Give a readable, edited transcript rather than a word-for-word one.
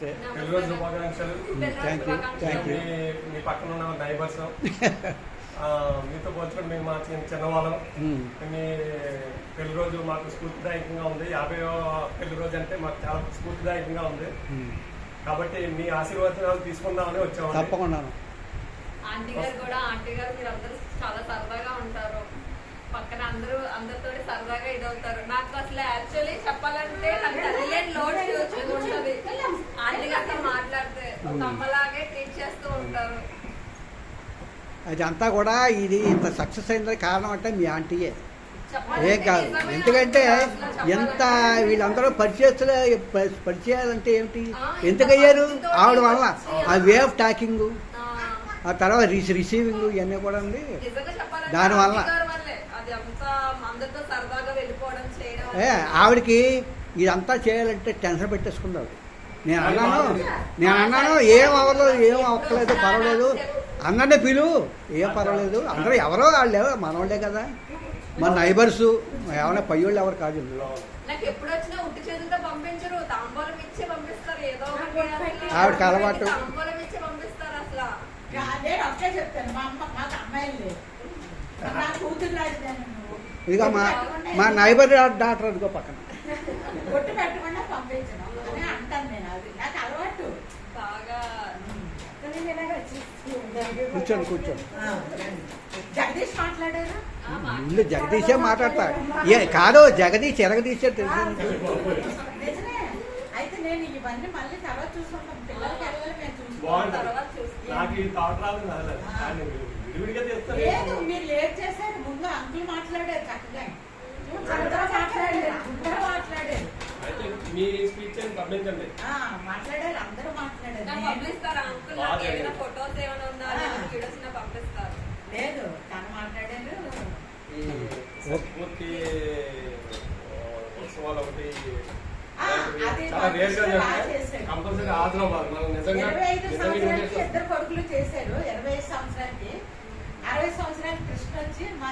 నమస్తే. పెళ్లి రోజు శుభాకాంక్షలు. Thank you. మీ పక్కన ఉన్న నైబర్స్ మీతో పోల్చుకుంటే మేము మా చిన్నవాళ్ళం. మీ పెళ్లి రోజు మాకు స్ఫూర్తిదాయకంగా ఉంది. 50వ పెళ్లి రోజు అంటే మాకు చాలా స్ఫూర్తిదాయకంగా ఉంది. కాబట్టి మీ ఆశీర్వాదాలు తీసుకుందామని వచ్చాము. తప్పకుండా. ఆంటీ గారు కూడా, ఆంటీ గారు మీరు అందరూ చాలా సరదాగా ఉంటారు. పక్కన అందరితో సరదాగా ఇదవుతారు. నాకు అసలు యాక్చువల్లీ చెప్పాలంటే నాకు తెలియని లోడ్ ఉంటుంది. ఆంటీ గారితో మాట్లాడితే అమ్మలాగే ట్రీట్ చేస్తూ ఉంటారు. అది అంతా కూడా ఇది ఇంత సక్సెస్ అయిందని కారణం అంటే మీ ఆంటీయే, ఏం కాదు. ఎందుకంటే ఎంత వీళ్ళందరూ పరిచయాలంటే ఏమిటి, ఎందుకయ్యారు ఆవిడ వల్ల. ఆ వే ఆఫ్ టాకింగ్, ఆ తర్వాత రిసీవింగ్ ఇవన్నీ కూడా ఉంది దానివల్ల. ఆవిడకి ఇదంతా చేయాలంటే టెన్షన్ పెట్టేసుకున్నాడు. నేను అన్నాను ఏం అవ్వలేదు, ఏం అవ్వలేదు, పర్వాలేదు, అందరినీ పిలువు, ఏం పర్వాలేదు. అందరూ ఎవరో వాళ్ళు మనవాళ్ళే కదా, మన నైబర్సు, ఏమైనా పయ్యోళ్ళు ఎవరు కాదు. ఆవిడకి అలవాటు. ఇదిగో మా నైబర్ డాక్టర్ అదిగో పక్కన. కూర్చోండి. జగదీష్ మాట్లాడారు. ఇల్లు జగదీశే మాట్లాడతాడు. కాదు, జగదీష్ ఎరగదీసే తెలుసు. అయితే నేను ఇవన్నీ మళ్ళీ తర్వాత చూసుకుంటాం. పిల్లలకి లేదు, మీరు లేట్ చేశారు. ముందు అంకుల్ మాట్లాడారు చక్కగా, అందరూ మాట్లాడారు. అందరూ మాట్లాడారు. లేదు, తను మాట్లాడారు. ఉత్సవాలు ఒకటి చాలా 25 సంవత్సరాలకి ఇద్దరు కొడుకులు చేశారు. 25 సంవత్సరాలకి 60 సంవత్సరాలకి కృష్ణ వచ్చి మా